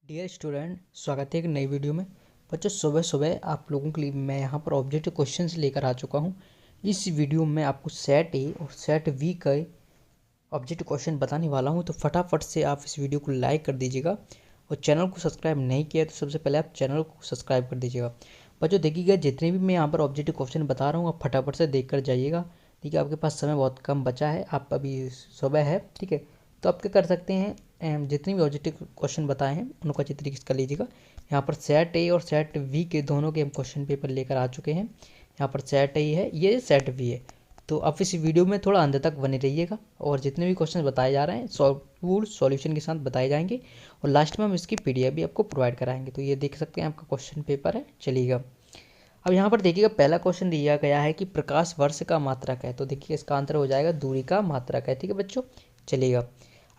Dear student, स्वागत है एक नई वीडियो में। बच्चों, सुबह सुबह आप लोगों के लिए मैं यहाँ पर ऑब्जेक्टिव क्वेश्चंस लेकर आ चुका हूँ। इस वीडियो में आपको सेट ए और सेट वी का ऑब्जेक्टिव क्वेश्चन बताने वाला हूँ, तो फटाफट से आप इस वीडियो को लाइक कर दीजिएगा और चैनल को सब्सक्राइब नहीं किया तो सबसे पहले आप चैनल को सब्सक्राइब कर दीजिएगा। बच्चों देखिएगा, जितने भी मैं यहाँ पर ऑब्जेक्टिव क्वेश्चन बता रहा हूँ आप फटाफट से देख कर जाइएगा। ठीक है, आपके पास समय बहुत कम बचा है, आप अभी सुबह है, ठीक है, तो आप क्या कर सकते हैं, जितने भी ऑब्जेक्टिव क्वेश्चन बताए हैं उनको अच्छी तरीके से कर लीजिएगा। यहाँ पर सेट ए और सेट वी के दोनों के हम क्वेश्चन पेपर लेकर आ चुके हैं। यहाँ पर सेट ए है, ये सेट वी है, तो आप इस वीडियो में थोड़ा अंत तक बने रहिएगा और जितने भी क्वेश्चन बताए जा रहे हैं फुल सॉल्यूशन के साथ बताए जाएंगे और लास्ट में हम इसकी पीडीएफ भी आपको प्रोवाइड कराएंगे। तो ये देख सकते हैं आपका क्वेश्चन पेपर है। चलिएगा, अब यहाँ पर देखिएगा, पहला क्वेश्चन दिया गया है कि प्रकाश वर्ष का मात्रक है, तो देखिए इसका आंसर हो जाएगा दूरी का मात्रक है। ठीक है बच्चों, चलिएगा।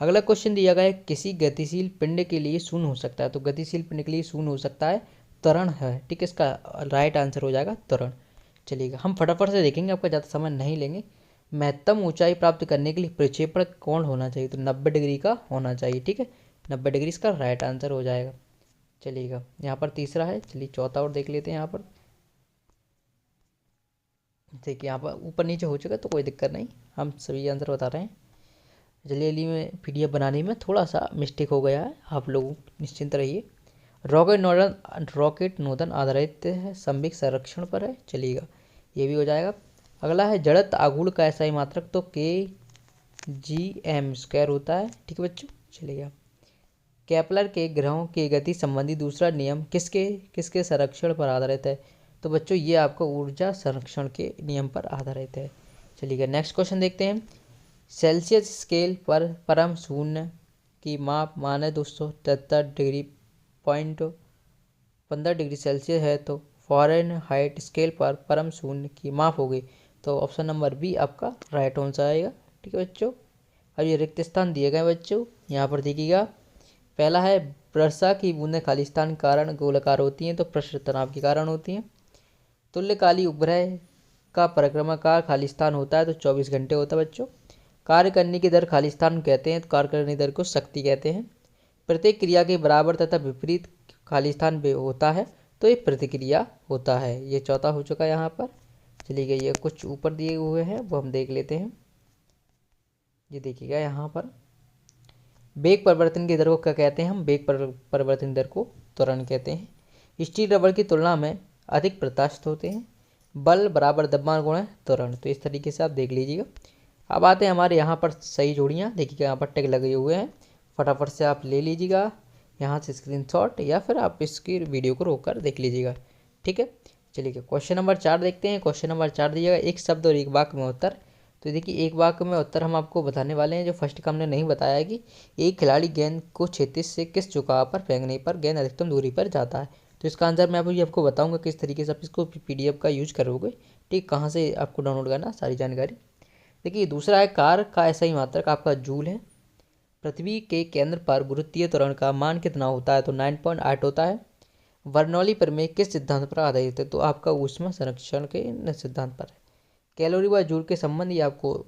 अगला क्वेश्चन दिया गया है किसी गतिशील पिंड के लिए शून्य हो सकता है, तो गतिशील पिंड के लिए शून्य हो सकता है त्वरण है। ठीक है, इसका राइट आंसर हो जाएगा त्वरण। चलिएगा, हम फटाफट से देखेंगे, आपका ज़्यादा समय नहीं लेंगे। महत्तम ऊंचाई प्राप्त करने के लिए प्रक्षेपण कोण होना चाहिए, तो 90 डिग्री का होना चाहिए। ठीक है, 90 डिग्री इसका राइट आंसर हो जाएगा। चलिएगा, यहाँ पर तीसरा है, चलिए चौथा और देख लेते हैं। यहाँ पर देखिए, यहाँ पर ऊपर नीचे हो चुका है तो कोई दिक्कत नहीं, हम सभी आंसर बता रहे हैं। जल्दी में पीडीएफ बनाने में थोड़ा सा मिस्टेक हो गया है, आप लोग निश्चिंत रहिए। रॉकेट नोदन आधारित है, संवेग संरक्षण पर है। चलिएगा, ये भी हो जाएगा। अगला है जड़त्व आघूर्ण का ऐसा ही मात्रक, तो kgm² होता है। ठीक है बच्चों, चलिएगा। केपलर के ग्रहों की गति संबंधी दूसरा नियम किसके किसके संरक्षण पर आधारित है, तो बच्चों ये आपको ऊर्जा संरक्षण के नियम पर आधारित है। चलिएगा, नेक्स्ट क्वेश्चन देखते हैं। सेल्सियस स्केल पर परम शून्य की माप माने 273 डिग्री 15 डिग्री सेल्सियस है, तो फ़ारेनहाइट स्केल पर परम शून्य की माप होगी, तो ऑप्शन नंबर बी आपका राइट आंसर आएगा। ठीक है बच्चों, अब ये रिक्त स्थान दिए गए बच्चों, यहाँ पर देखिएगा। पहला है वर्षा की बूंदें खाली स्थान के कारण गोलाकार होती हैं, तो पृष्ठ तनाव के कारण होती हैं। तुल्यकाली उपग्रह का परिक्रमाकार खाली स्थान होता है, तो 24 घंटे होता है बच्चों। कार्य करने की दर खाली स्थान कहते हैं, तो कार्य करने की दर को शक्ति कहते हैं। प्रत्येक क्रिया के बराबर तथा विपरीत खाली स्थान होता है, तो ये प्रतिक्रिया होता है। ये चौथा हो चुका है यहाँ पर। चलिए, ये कुछ ऊपर दिए हुए हैं वो हम देख लेते हैं। ये देखिएगा, यहाँ पर वेग परिवर्तन की दर को क्या कहते हैं, हम वेग परिवर्तन दर को त्वरण कहते हैं। स्टील रबर की तुलना में अधिक प्रत्यास्थ होते हैं। बल बराबर द्रव्यमान गुणा त्वरण, तो इस तरीके से आप देख लीजिएगा। अब आते हैं हमारे यहाँ पर सही जोड़ियाँ, देखिएगा यहाँ पर टैग लगे हुए हैं, फटाफट से आप ले लीजिएगा यहाँ से स्क्रीनशॉट, या फिर आप इसकी वीडियो को रोक कर देख लीजिएगा। ठीक है, चलिए क्वेश्चन नंबर 4 देखते हैं। क्वेश्चन नंबर 4 दीजिएगा, एक शब्द और एक वाक्य में उत्तर। तो देखिए, एक वाक्य में उत्तर हम आपको बताने वाले हैं। जो फर्स्ट का हमने नहीं बताया है कि एक खिलाड़ी गेंद को क्षैतिज से किस झुकाव पर फेंकने पर गेंद अधिकतम दूरी पर जाता है, तो इसका आंसर मैं अभी आपको बताऊंगा किस तरीके से आप इसको पीडीएफ का यूज करोगे। ठीक, कहाँ से आपको डाउनलोड करना, सारी जानकारी। देखिए, दूसरा है कार का ऐसा ही मात्रक आपका जूल है। पृथ्वी के केंद्र पर गुरुत्वीय त्वरण का मान कितना होता है, तो 9.8 होता है। बर्नौली प्रमेय किस सिद्धांत पर आधारित है, तो आपका ऊष्मा संरक्षण के सिद्धांत पर है। कैलोरी व जूल के संबंध ये आपको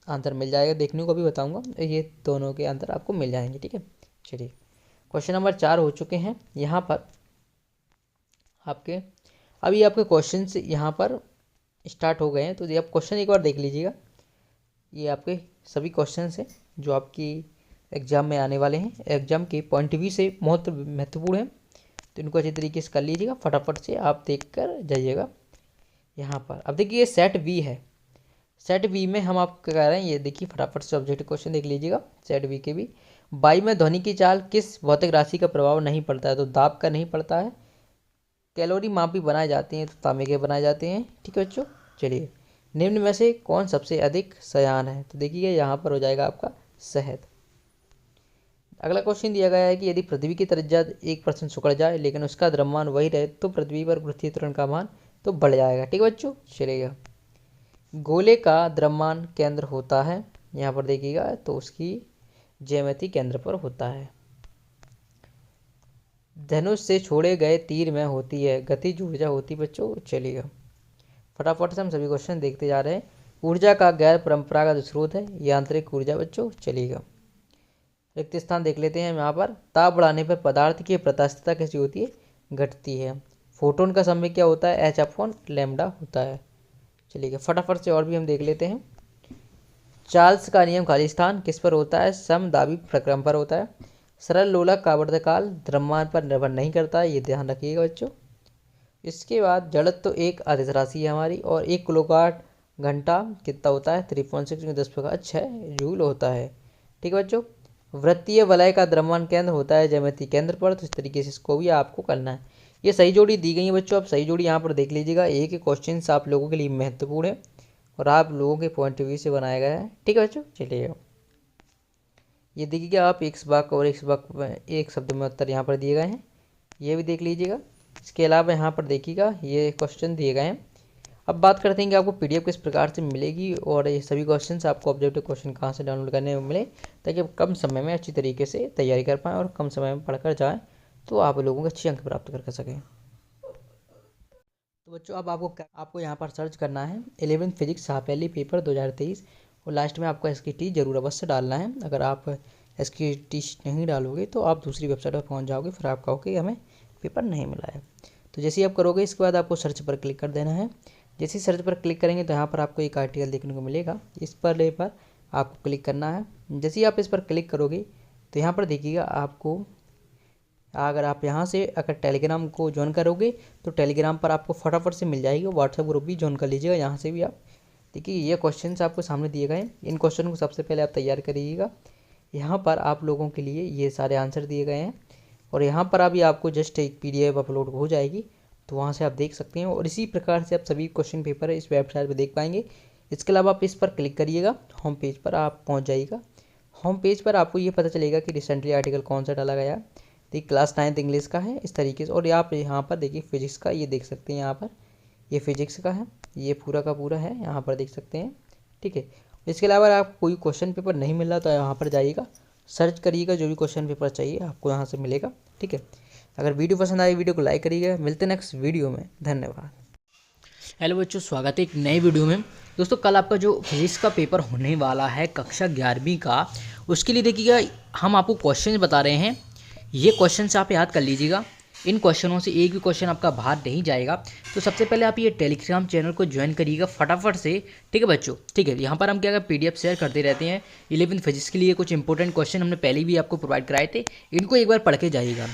आंसर मिल जाएगा, देखने को भी बताऊंगा, ये दोनों के आंसर आपको मिल जाएंगे। ठीक है, चलिए क्वेश्चन नंबर 4 हो चुके हैं यहाँ पर आपके। अभी आपके क्वेश्चन यहाँ पर स्टार्ट हो गए हैं, तो ये आप क्वेश्चन एक बार देख लीजिएगा। ये आपके सभी क्वेश्चन हैं जो आपकी एग्जाम में आने वाले हैं, एग्जाम के पॉइंट ऑफ व्यू से बहुत महत्वपूर्ण है, तो इनको अच्छी तरीके से कर लीजिएगा, फटाफट से आप देख कर जाइएगा। यहाँ पर अब देखिए, ये सेट वी है। सेट वी में हम आपको कह रहे हैं, ये देखिए फटाफट से ऑब्जेक्टिव क्वेश्चन देख लीजिएगा। सेट वी के भी, वायु में ध्वनि की चाल किस भौतिक राशि का प्रभाव नहीं पड़ता है, तो दाब का नहीं पड़ता है। कैलोरी माप भी बनाए जाते हैं, तो तांबे के बनाए जाते हैं। ठीक है बच्चों, चलिए निम्न में से कौन सबसे अधिक सयान है, तो देखिए यहाँ पर हो जाएगा आपका शहद। अगला क्वेश्चन दिया गया है कि यदि पृथ्वी की त्रिज्या 1% सिकुड़ जाए लेकिन उसका द्रव्यमान वही रहे, तो पृथ्वी पर गुरुत्वीय त्वरण का मान तो बढ़ जाएगा। ठीक है बच्चों, चलेगा। गोले का द्रव्यमान केंद्र होता है, यहाँ पर देखिएगा, तो उसकी ज्यामिति केंद्र पर होता है। धनुष से छोड़े गए तीर में होती है गतिज ऊर्जा होती बच्चों। चलिएगा, फटाफट से हम सभी क्वेश्चन देखते जा रहे हैं। ऊर्जा का गैर परंपरागत स्रोत है यांत्रिक ऊर्जा बच्चों। चलिएगा, रिक्त स्थान देख लेते हैं यहाँ पर। ताप बढ़ाने पर पदार्थ की प्रकाशिकता कैसी होती है, घटती है। फोटोन का समय क्या होता है, h/λ होता है। चलिए फटाफट से और भी हम देख लेते हैं। चार्ल्स का नियम खाली स्थान किस पर होता है, समदाबी प्रक्रम पर होता है। सरल लोलक का आवर्तकाल द्रव्यमान पर निर्भर नहीं करता है, ये ध्यान रखिएगा बच्चों। इसके बाद जड़त्व तो एक आदिश राशि है हमारी, और 1 किलोवाट घंटा कितना होता है, 3.6 × 10⁻6 जूल होता है। ठीक है बच्चों। वृत्तीय वलय का द्रव्यमान केंद्र होता है ज्यामितीय केंद्र पर, तो इस तरीके से इसको भी आपको करना है। ये सही जोड़ी दी गई है बच्चों, आप सही जोड़ी यहाँ पर देख लीजिएगा। एक ही क्वेश्चन आप लोगों के लिए महत्वपूर्ण है और आप लोगों के पॉइंट ऑफ व्यू से बनाया गया है। ठीक है बच्चों। चलिए ये देखिएगा आप, एक वाक्य और एक शब्द में उत्तर यहाँ पर दिए गए हैं, ये भी देख लीजिएगा। इसके अलावा यहाँ पर देखिएगा ये क्वेश्चन दिए गए हैं। अब बात करते हैं कि आपको पीडीएफ किस प्रकार से मिलेगी और ये सभी क्वेश्चंस आपको ऑब्जेक्टिव क्वेश्चन कहाँ से डाउनलोड करने में मिले, ताकि आप कम समय में अच्छी तरीके से तैयारी कर पाएँ और कम समय में पढ़कर जाएँ, तो आप लोगों को अच्छे अंक प्राप्त कर सकें। तो बच्चों अब आपको यहाँ पर सर्च करना है 11th physics half yearly paper 2023, और लास्ट में आपको SKT जरूर अवश्य डालना है। अगर आप SKT नहीं डालोगे तो आप दूसरी वेबसाइट पर पहुँच जाओगे, फिर आप कहोगे कि हमें पेपर नहीं मिला है। तो जैसे ही आप करोगे इसके बाद आपको सर्च पर क्लिक कर देना है। जैसे ही सर्च पर क्लिक करेंगे तो यहाँ पर आपको एक आर्टिकल देखने को मिलेगा, इस पर आपको क्लिक करना है। जैसे ही आप इस पर क्लिक करोगे तो यहाँ पर देखिएगा आपको, अगर आप यहाँ से अगर टेलीग्राम को ज्वाइन करोगे तो टेलीग्राम पर आपको फटाफट से मिल जाएगी। व्हाट्सएप ग्रुप भी ज्वाइन कर लीजिएगा, यहाँ से भी आप देखिए ये क्वेश्चंस आपको सामने दिए गए हैं। इन क्वेश्चन को सबसे पहले आप तैयार करिएगा। यहाँ पर आप लोगों के लिए ये सारे आंसर दिए गए हैं, और यहाँ पर अभी आपको जस्ट एक PDF अपलोड हो जाएगी, तो वहाँ से आप देख सकते हैं। और इसी प्रकार से आप सभी क्वेश्चन पेपर इस वेबसाइट पर देख पाएंगे। इसके अलावा आप इस पर क्लिक करिएगा, होम पेज पर आप पहुँच जाइएगा। होम पेज पर आपको ये पता चलेगा कि रिसेंटली आर्टिकल कौन सा डाला गया। देखिए क्लास 9th इंग्लिश का है इस तरीके से, और आप यहाँ पर देखिए फिजिक्स का, ये देख सकते हैं यहाँ पर, ये फिजिक्स का है, ये पूरा का पूरा है, यहाँ पर देख सकते हैं। ठीक है। इसके अलावा आप कोई क्वेश्चन पेपर नहीं मिल रहा तो यहाँ पर जाइएगा, सर्च करिएगा, जो भी क्वेश्चन पेपर चाहिए आपको यहाँ से मिलेगा। ठीक है। अगर वीडियो पसंद आए वीडियो को लाइक करिएगा। मिलते हैं नेक्स्ट वीडियो में, धन्यवाद। हेलो बच्चों, स्वागत है एक नई वीडियो में। दोस्तों कल आपका जो फिजिक्स का पेपर होने वाला है कक्षा 11वीं का, उसके लिए देखिएगा हम आपको क्वेश्चन बता रहे हैं। ये क्वेश्चन आप याद कर लीजिएगा, इन क्वेश्चनों से एक भी क्वेश्चन आपका बाहर नहीं जाएगा। तो सबसे पहले आप ये टेलीग्राम चैनल को ज्वाइन करिएगा फटाफट से। ठीक है बच्चों। ठीक है। यहाँ पर हम क्या PDF शेयर करते रहते हैं 11th फिजिक्स के लिए। कुछ इंपॉर्टेंट क्वेश्चन हमने पहले भी आपको प्रोवाइड कराए थे, इनको एक बार पढ़ के जाइएगा।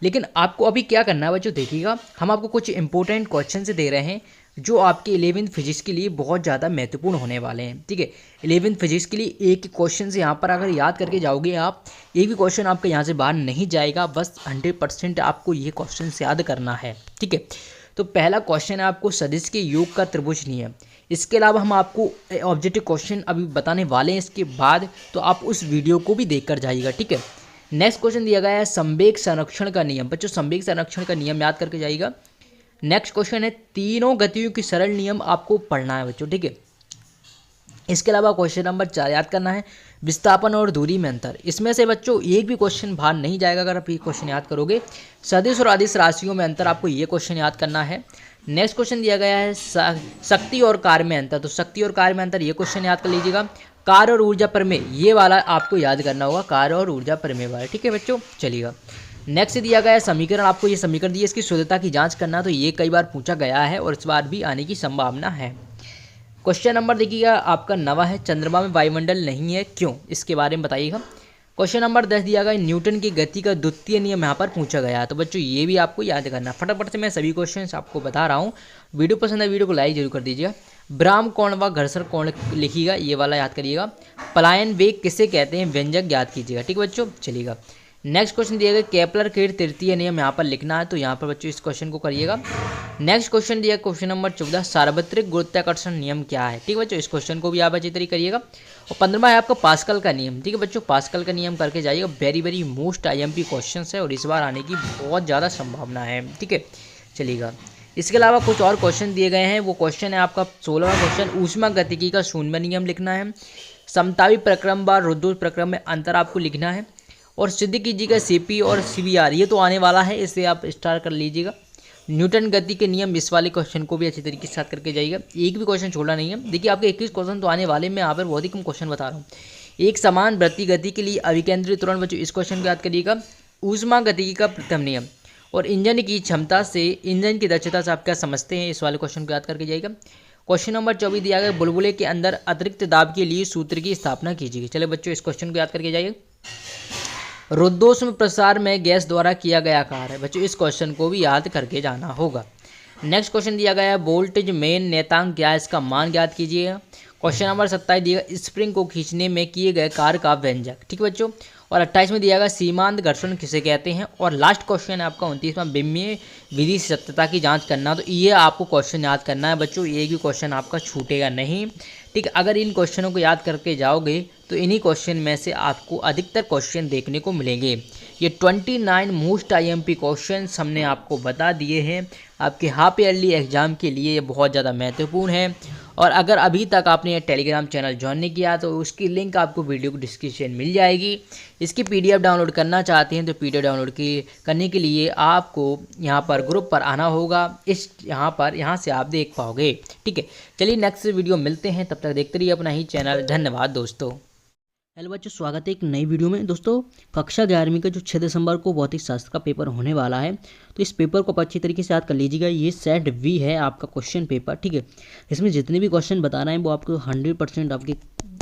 लेकिन आपको अभी क्या करना है बच्चों, देखिएगा हम आपको कुछ इंपॉर्टेंट क्वेश्चन से दे रहे हैं जो आपके 11th फिजिक्स के लिए बहुत ज़्यादा महत्वपूर्ण होने वाले हैं। ठीक है। 11th फिजिक्स के लिए एक क्वेश्चन से यहाँ पर अगर याद करके जाओगे आप, एक भी क्वेश्चन आपका यहाँ से बाहर नहीं जाएगा। बस 100% आपको ये क्वेश्चन याद करना है। ठीक है। तो पहला क्वेश्चन है आपको सदिश के योग का त्रिभुज नियम। इसके अलावा हम आपको ऑब्जेक्टिव क्वेश्चन अभी बताने वाले हैं इसके बाद, तो आप उस वीडियो को भी देख कर जाइएगा। ठीक है। नेक्स्ट क्वेश्चन दिया गया है संवेग संरक्षण का नियम। बच्चों संवेग संरक्षण का नियम याद करके जाइएगा। नेक्स्ट क्वेश्चन है तीनों गतियों की सरल नियम आपको पढ़ना है बच्चों। ठीक है। इसके अलावा क्वेश्चन नंबर 4 याद करना है विस्थापन और दूरी में अंतर। इसमें से बच्चों एक भी क्वेश्चन बाहर नहीं जाएगा अगर आप ये क्वेश्चन याद करोगे। सदिश और अदिश राशियों में अंतर, आपको ये क्वेश्चन याद करना है। नेक्स्ट क्वेश्चन दिया गया है शक्ति और कार्य में अंतर। तो शक्ति और कार्य में अंतर, ये क्वेश्चन याद कर लीजिएगा। कार्य और ऊर्जा प्रमेय, ये वाला आपको याद करना होगा, कार्य और ऊर्जा प्रमेय वाला। ठीक है बच्चों। चलिएगा। नेक्स्ट दिया गया है समीकरण, आपको ये समीकरण दिए, इसकी शुद्धता की जांच करना। तो ये कई बार पूछा गया है और इस बार भी आने की संभावना है। क्वेश्चन नंबर देखिएगा आपका 9 है चंद्रमा में वायुमंडल नहीं है क्यों, इसके बारे में बताइएगा। क्वेश्चन नंबर 10 दिया गया न्यूटन की गति का द्वितीय नियम यहाँ पर पूछा गया है। तो बच्चों ये भी आपको याद करना। फटाफट से मैं सभी क्वेश्चन आपको बता रहा हूँ। वीडियो पसंद है वीडियो को लाइक जरूर कर दीजिएगा। ब्राह्म कोण व घर्षण कोण लिखिएगा, ये वाला याद करिएगा। पलायन वेग किसे कहते हैं, व्यंजक ज्ञात कीजिएगा। ठीक बच्चों। चलिएगा। नेक्स्ट क्वेश्चन दिया गया केपलर के तृतीय नियम, यहाँ पर लिखना है, तो यहाँ पर बच्चों इस क्वेश्चन को करिएगा। नेक्स्ट क्वेश्चन दिया क्वेश्चन नंबर 14 सार्वत्रिक गुरुत्वाकर्षण नियम क्या है। ठीक है बच्चों, इस क्वेश्चन को भी आप अच्छी तरीके करिएगा। और 15वां है आपका पास्कल का नियम। ठीक है बच्चों, पास्कल का नियम करके जाइएगा। वेरी मोस्ट IMP क्वेश्चन है और इस बार आने की बहुत ज़्यादा संभावना है। ठीक है। चलिएगा। इसके अलावा कुछ और क्वेश्चन दिए गए हैं। वो क्वेश्चन है आपका 16वां क्वेश्चन ऊष्मा गतिकी का शून्य नियम लिखना है। समतापी प्रक्रम व रुद्धोष्म प्रक्रम में अंतर आपको लिखना है। और सिद्ध कीजिएगा CP और CBR, ये तो आने वाला है, इसे आप स्टार्ट कर लीजिएगा। न्यूटन गति के नियम, इस वाले क्वेश्चन को भी अच्छी तरीके से साथ करके जाइएगा। एक भी क्वेश्चन छोड़ा नहीं है। देखिए आपके 21 क्वेश्चन तो आने वाले, मैं यहाँ पर बहुत ही कम क्वेश्चन बता रहा हूँ। एक समान वृत्तीय गति के लिए अभिकेंद्रित त्वरण, बच्चों इस क्वेश्चन को याद करिएगा। ऊष्मागतिकी का प्रथम नियम और इंजन की क्षमता से, इंजन की दक्षता से आप क्या समझते हैं, इस वाले क्वेश्चन को याद करके जाइएगा। क्वेश्चन नंबर 24 दिया गया, बुलबुले के अंदर अतिरिक्त दाब के लिए सूत्र की स्थापना कीजिए। चलिए बच्चों इस क्वेश्चन को याद करके जाइए। रुद्धोष्म प्रसार में गैस द्वारा किया गया कार्य, बच्चों इस क्वेश्चन को भी याद करके जाना होगा। नेक्स्ट क्वेश्चन दिया गया है, वोल्टेज मेन नियतांक क्या है, इसका मान ज्ञात कीजिएगा। क्वेश्चन नंबर 27 दिया गया, स्प्रिंग को खींचने में किए गए कार्य का व्यंजक, ठीक है बच्चों। और 28 में दिया गया, सीमांत घर्षण किसे कहते हैं। और लास्ट क्वेश्चन है आपका 29वां, विमीय विधि से सत्यता की जांच करना। तो ये आपको क्वेश्चन याद करना है बच्चों, ये भी क्वेश्चन आपका छूटेगा नहीं, ठीक है। अगर इन क्वेश्चनों को याद करके जाओगे तो इन्हीं क्वेश्चन में से आपको अधिकतर क्वेश्चन देखने को मिलेंगे। ये 29 मोस्ट IMP क्वेश्चन हमने आपको बता दिए हैं आपके हाफ ईयरली एग्जाम के लिए, ये बहुत ज़्यादा महत्वपूर्ण है। और अगर अभी तक आपने ये टेलीग्राम चैनल ज्वाइन नहीं किया तो उसकी लिंक आपको वीडियो को डिस्क्रिप्शन मिल जाएगी। इसकी PDF डाउनलोड करना चाहते हैं तो PDF डाउनलोड करने के लिए आपको यहाँ पर ग्रुप पर आना होगा, यहाँ से आप देख पाओगे, ठीक है। चलिए नेक्स्ट वीडियो मिलते हैं, तब तक देखते रहिए अपना ही चैनल। धन्यवाद दोस्तों। हेलो बच्चों, स्वागत है एक नई वीडियो में। दोस्तों कक्षा 11वीं का जो 6 दिसंबर को भौतिक शास्त्र का पेपर होने वाला है, तो इस पेपर को आप अच्छी तरीके से याद कर लीजिएगा। ये सेट V है आपका क्वेश्चन पेपर, ठीक है। इसमें जितने भी क्वेश्चन बता रहे हैं वो आपको 100% आपके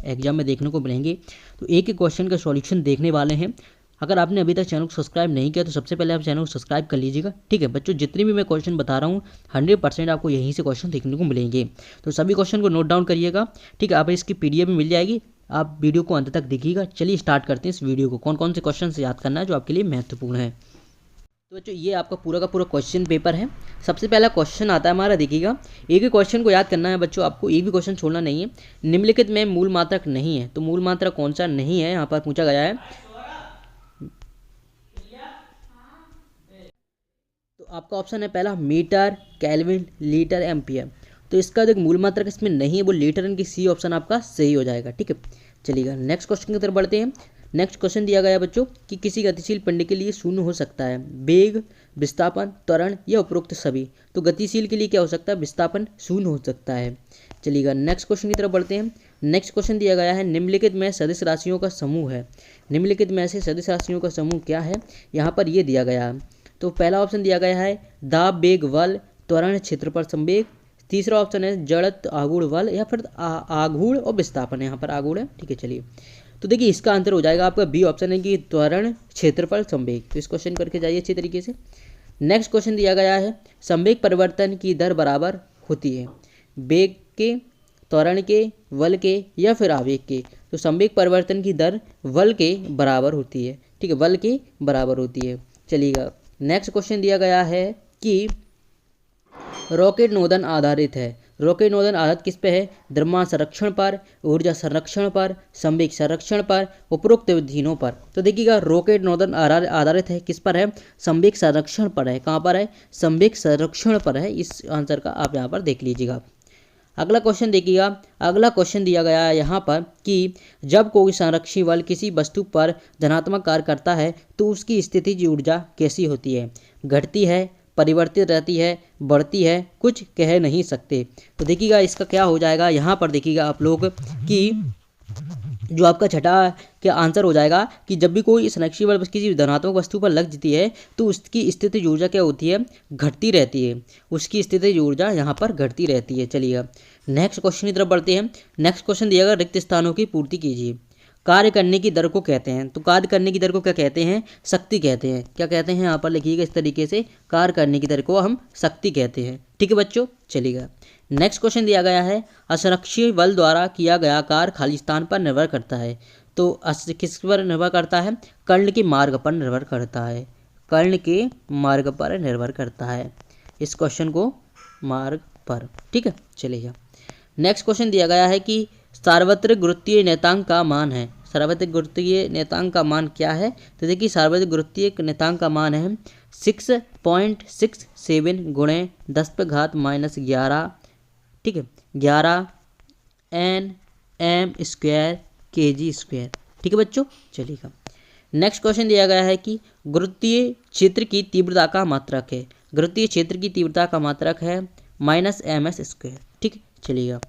एग्जाम में देखने को मिलेंगे। तो एक एक क्वेश्चन का सॉल्यूशन देखने वाले हैं। अगर आपने अभी तक चैनल को सब्सक्राइब नहीं किया तो सबसे पहले आप चैनल को सब्सक्राइब कर लीजिएगा, ठीक है बच्चों। जितने भी मैं क्वेश्चन बता रहा हूँ 100% आपको यहीं से क्वेश्चन देखने को मिलेंगे। तो सभी क्वेश्चन को नोट डाउन करिएगा, ठीक है। आप इसकी PDF भी मिल जाएगी, आप वीडियो को अंत तक देखिएगा। चलिए स्टार्ट करते हैं इस वीडियो को। कौन कौन से क्वेश्चन से याद करना है जो आपके लिए महत्वपूर्ण है। तो बच्चों ये आपका पूरा का पूरा क्वेश्चन पेपर है। सबसे पहला क्वेश्चन आता है हमारा, देखिएगा। एक ही क्वेश्चन को याद करना है बच्चों, आपको एक भी क्वेश्चन छोड़ना नहीं है। निम्नलिखित में मूल मात्रक नहीं है, तो मूल मात्रक कौन सा नहीं है यहाँ पर पूछा गया है। तो आपका ऑप्शन है पहला मीटर, केल्विन, लीटर, एम्पियर। तो इसका जो मूल मात्रक इसमें नहीं है वो लीटर, इनकी C ऑप्शन आपका सही हो जाएगा, ठीक है। चलिएगा नेक्स्ट क्वेश्चन की तरफ बढ़ते हैं। नेक्स्ट क्वेश्चन दिया गया है बच्चों कि किसी गतिशील पिंड के लिए शून्य हो सकता है वेग, विस्थापन, त्वरण या उपरोक्त सभी। तो गतिशील के लिए क्या हो सकता है, विस्थापन शून्य हो सकता है। चलिएगा नेक्स्ट क्वेश्चन की तरफ बढ़ते हैं। नेक्स्ट क्वेश्चन दिया गया है, निम्नलिखित में सदिश राशियों का समूह है। निम्नलिखित में से सदिश राशियों का समूह क्या है, यहाँ पर ये दिया गया है। तो पहला ऑप्शन दिया गया है दाब, वेग, बल, त्वरण, क्षेत्रफल, संवेग। तीसरा ऑप्शन है जड़त्व, आघूर्ण, बल, या फिर आघूर्ण और विस्थापन। यहाँ पर आघूर्ण है, ठीक है। चलिए तो देखिए इसका आंसर हो जाएगा आपका B ऑप्शन है कि त्वरण, क्षेत्रफल, संवेग। तो इस क्वेश्चन करके जाइए अच्छी तरीके से। नेक्स्ट क्वेश्चन दिया गया है, संवेग परिवर्तन की दर बराबर होती है वेग के, त्वरण के, बल के या फिर आवेग के। तो संवेग परिवर्तन की दर बल के बराबर होती है, ठीक है, बल के बराबर होती है। चलिएगा नेक्स्ट क्वेश्चन दिया गया है कि रॉकेट नोदन आधारित है। रॉकेट नोदन आधारित किस पे है, द्रव्यमान संरक्षण पर, ऊर्जा संरक्षण पर, संवेग संरक्षण पर, उपरोक्त विधियों पर। तो देखिएगा रॉकेट नोदन आधारित है किस पर है, संवेग संरक्षण पर है। कहाँ पर है, संवेग संरक्षण पर है। इस आंसर का आप यहाँ पर देख लीजिएगा। अगला क्वेश्चन देखिएगा। अगला क्वेश्चन दिया गया है यहाँ पर कि जब कोई संरक्षी बल किसी वस्तु पर धनात्मक कार्य करता है तो उसकी स्थितिज ऊर्जा कैसी होती है, घटती है, परिवर्तित रहती है, बढ़ती है, कुछ कह नहीं सकते। तो देखिएगा इसका क्या हो जाएगा, यहाँ पर देखिएगा आप लोग कि जो आपका छठा का आंसर हो जाएगा कि जब भी कोई संरक्षी बल किसी धनात्मक वस्तु पर लग जाती है तो उसकी स्थितिज ऊर्जा क्या होती है, घटती रहती है। उसकी स्थितिज ऊर्जा यहाँ पर घटती रहती है। चलिए नेक्स्ट क्वेश्चन की तरफ बढ़ते हैं। नेक्स्ट क्वेश्चन दिया गया, रिक्त स्थानों की पूर्ति कीजिए। कार्य करने की दर को कहते हैं, तो कार्य करने की दर को क्या कहते हैं, शक्ति कहते हैं। क्या कहते हैं यहाँ पर लिखिएगा इस तरीके से, कार्य करने की दर को हम शक्ति कहते हैं, ठीक है बच्चों। चलिएगा नेक्स्ट क्वेश्चन दिया गया है, असंरक्षी बल द्वारा किया गया कार्य खाली स्थान पर निर्भर करता है। तो किस पर निर्भर करता है, कर्ण के मार्ग पर निर्भर करता है। कर्ण के मार्ग पर निर्भर करता है इस क्वेश्चन को, मार्ग पर, ठीक है। चलिएगा नेक्स्ट क्वेश्चन दिया गया है कि सार्वत्रिक गुरुत्वीय नियतांक का मान है। सार्वत्रिक गुरुत्वीय नियतांक का मान क्या है, तो देखिए सार्वत्रिक गुरुत्वीय नियतांक का मान है 6.67 गुणे 10⁻⁻11, ठीक है, 11 Nm स्क्वायर kg², ठीक है बच्चों। चलिएगा नेक्स्ट क्वेश्चन दिया गया है कि गुरुत्वीय क्षेत्र की तीव्रता का मात्रक है। गुरुत्वीय क्षेत्र की तीव्रता का मात्रक है -ms², ठीक है। चलिएगा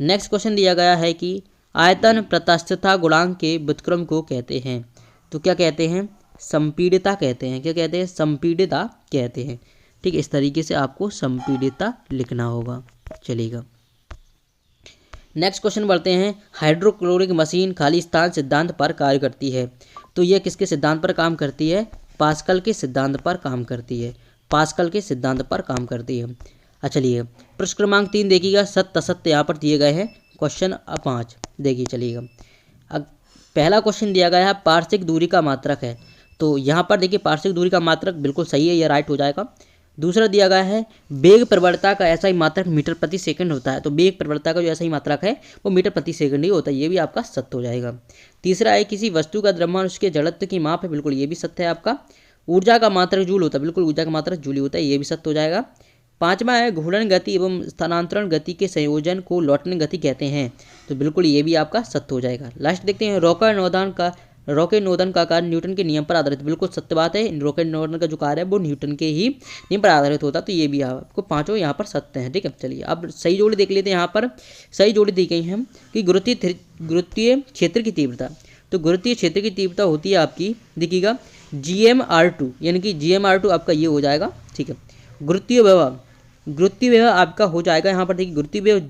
नेक्स्ट क्वेश्चन दिया गया है कि आयतन प्रत्यास्थता गुणांक के व्युत्क्रम को कहते हैं? तो क्या कहते हैं? संपीड़िता कहते हैं। क्या कहते हैं? संपीड़िता कहते हैं। ठीक, इस तरीके से आपको संपीड़िता लिखना होगा। चलिएगा नेक्स्ट क्वेश्चन बढ़ते हैं। हाइड्रोक्लोरिक मशीन खाली स्थान सिद्धांत पर कार्य करती है। तो यह किसके सिद्धांत पर काम करती है? पास्कल के सिद्धांत पर काम करती है। पास्कल के सिद्धांत पर काम करती है। चलिए प्रश्न क्रमांक 3 देखिएगा। सत्य असत्य यहाँ पर दिए गए हैं। क्वेश्चन 5 देखिए। चलिएगा पहला क्वेश्चन दिया गया है पार्श्विक दूरी का मात्रक है। तो यहाँ पर देखिए पार्श्विक दूरी का मात्रक बिल्कुल सही है, यह राइट हो जाएगा। दूसरा दिया गया है वेग प्रवणता का ऐसा ही मात्रक मीटर प्रति सेकंड होता है। तो वेग प्रवणता का जो ऐसा ही मात्रक है वो मीटर प्रति सेकंड ही होता है, ये भी आपका सत्य हो जाएगा। तीसरा है किसी वस्तु का द्रव्यमान उसके जड़त्व की माप है, बिल्कुल ये भी सत्य है आपका। ऊर्जा का मात्रक जूल होता है, बिल्कुल ऊर्जा का मात्रक जूल होता है, ये भी सत्य हो जाएगा। पांचवा है घूर्णन गति एवं स्थानांतरण गति के संयोजन को लौटन गति कहते हैं। तो बिल्कुल ये भी आपका सत्य हो जाएगा। लास्ट देखते हैं रॉकेट नोदन का कार्य न्यूटन के नियम पर आधारित, बिल्कुल सत्य बात है। रॉकेट नोदन का जो कार्य है वो न्यूटन के ही नियम पर आधारित होता है। तो ये भी आपको पांचों यहाँ पर सत्य हैं। ठीक है, चलिए अब सही जोड़ी देख लेते हैं। यहाँ पर सही जोड़ी दी गई है हम कि गुरुत्वीय क्षेत्र की तीव्रता। तो गुरुत्वीय क्षेत्र की तीव्रता होती है आपकी, देखिएगा GMR2, यानी कि GMR2 आपका ये हो जाएगा। ठीक है, गुरुत्वीय विभव आपका हो जाएगा यहाँ पर। देखिए गुरुत्वीय विभव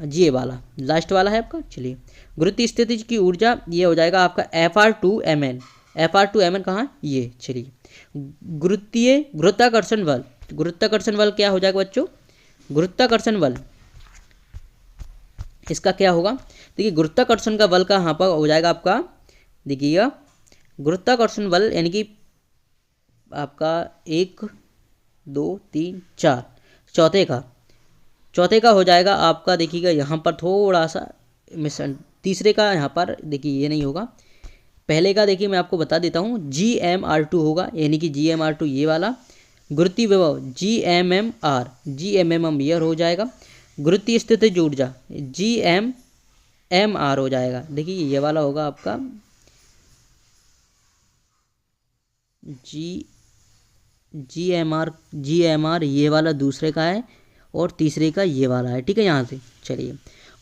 GA वाला लास्ट वाला है आपका। चलिए गुरुत्वीय स्थिति की ऊर्जा ये हो जाएगा आपका FR2mn। FR2mn कहाँ? ये। चलिए गुरुत्वाकर्षण बल क्या हो जाएगा बच्चों? गुरुत्वाकर्षण बल इसका क्या होगा? देखिए गुरुत्वाकर्षण का बल का यहाँ पर हो जाएगा आपका, देखिएगा गुरुत्वाकर्षण बल यानी कि आपका 1 2 3 4 चौथे का हो जाएगा आपका, देखिएगा यहाँ पर थोड़ा सा मिशन। तीसरे का यहाँ पर देखिए ये नहीं होगा। पहले का देखिए मैं आपको बता देता हूँ GMR2 होगा, यानी कि GMR2 ये वाला। गुरुत्वीय विभव GMM ये हो जाएगा। गुरुत्वीय स्थितिज ऊर्जा GMR हो जाएगा। देखिए ये वाला होगा आपका GMR ये वाला दूसरे का है और तीसरे का ये वाला है। ठीक है, यहाँ से चलिए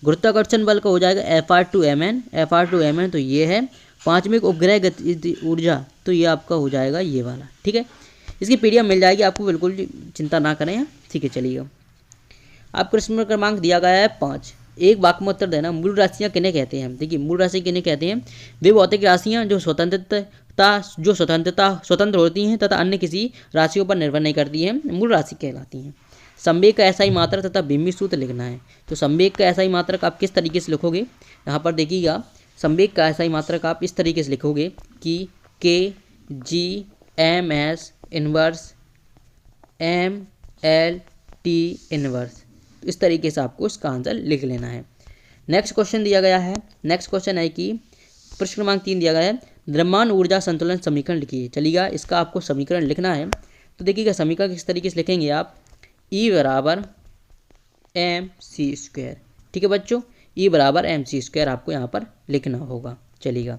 गुरुत्वाकर्षण बल का हो जाएगा FR2mn तो ये है। पांचवें उपग्रह गति ऊर्जा तो ये आपका हो जाएगा ये वाला। ठीक है, इसकी PDF मिल जाएगी आपको, बिल्कुल चिंता ना करें। ठीक है, चलिए आप प्रश्न क्रमांक दिया गया है 5। एक वाक्य में उत्तर देना। मूल राशियाँ किन्हें कहते हैं? देखिए मूल राशि किन्हें कहते हैं? वे भौतिक राशियाँ जो स्वतंत्र होती हैं तथा अन्य किसी राशियों पर निर्भर नहीं करती हैं, मूल राशि कहलाती हैं। संवेग का ऐसा ही मात्रक तथा बिंबी सूत्र लिखना है। तो संवेग का ऐसा ही मात्रक आप किस तरीके से लिखोगे? यहाँ पर देखिएगा संवेग का ऐसा ही मात्रक आप इस तरीके से लिखोगे कि KGMS इनवर्स MLT इनवर्स। इस तरीके से आपको इसका आंसर लिख लेना है। नेक्स्ट क्वेश्चन दिया गया है। नेक्स्ट क्वेश्चन है कि प्रश्न क्रमांक 3 दिया गया है द्रव्यमान ऊर्जा संतुलन समीकरण लिखिए। चलिएगा इसका आपको समीकरण लिखना है। तो देखिएगा समीकरण किस तरीके से लिखेंगे आप? E बराबर mc²। ठीक है बच्चों, E बराबर mc² आपको यहाँ पर लिखना होगा। चलिएगा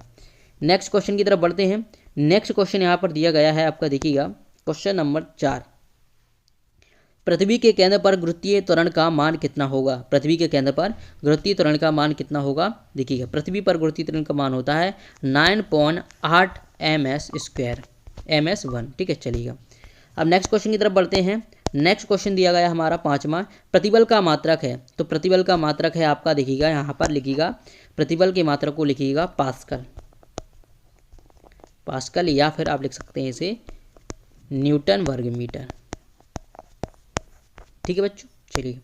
नेक्स्ट क्वेश्चन की तरफ बढ़ते हैं। नेक्स्ट क्वेश्चन यहाँ पर दिया गया है आपका, देखिएगा क्वेश्चन नंबर 4। पृथ्वी के केंद्र पर गुरुत्वीय त्वरण का मान कितना होगा? पृथ्वी के केंद्र पर गुरुत्वीय त्वरण का मान कितना होगा? देखिएगा पृथ्वी पर गुरुत्वीय त्वरण का मान होता है 9.8 ms², ms1। ठीक है, चलिएगा अब नेक्स्ट क्वेश्चन की तरफ बढ़ते हैं। नेक्स्ट क्वेश्चन दिया गया हमारा 5वां, प्रतिबल का मात्रक है। तो प्रतिबल का मात्रक है आपका, देखिएगा यहाँ पर लिखिएगा प्रतिबल के मात्रक को लिखिएगा पास्कल या फिर आप लिख सकते हैं इसे न्यूटन वर्ग मीटर। ठीक है बच्चों, चलिए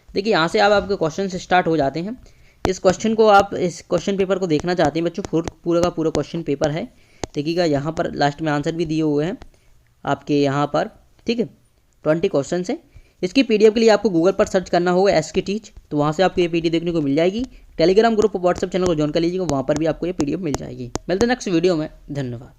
देखिए यहाँ से आपके क्वेश्चन से स्टार्ट हो जाते हैं। इस क्वेश्चन को आप इस क्वेश्चन पेपर को देखना चाहते हैं बच्चों, पूरा का पूरा क्वेश्चन पेपर है। देखिएगा यहाँ पर लास्ट में आंसर भी दिए हुए हैं आपके यहाँ पर। ठीक है, 20 क्वेश्चन है। इसकी PDF के लिए आपको गूगल पर सर्च करना होगा SK टीच, तो वहाँ से आपको ये PDF देखने को मिल जाएगी। टेलीग्राम ग्रुप और व्हाट्सएप चैनल को ज्वाइन कर लीजिएगा, वहाँ पर भी आपको ये PDF मिल जाएगी। मिलते हैं नेक्स्ट वीडियो में, धन्यवाद।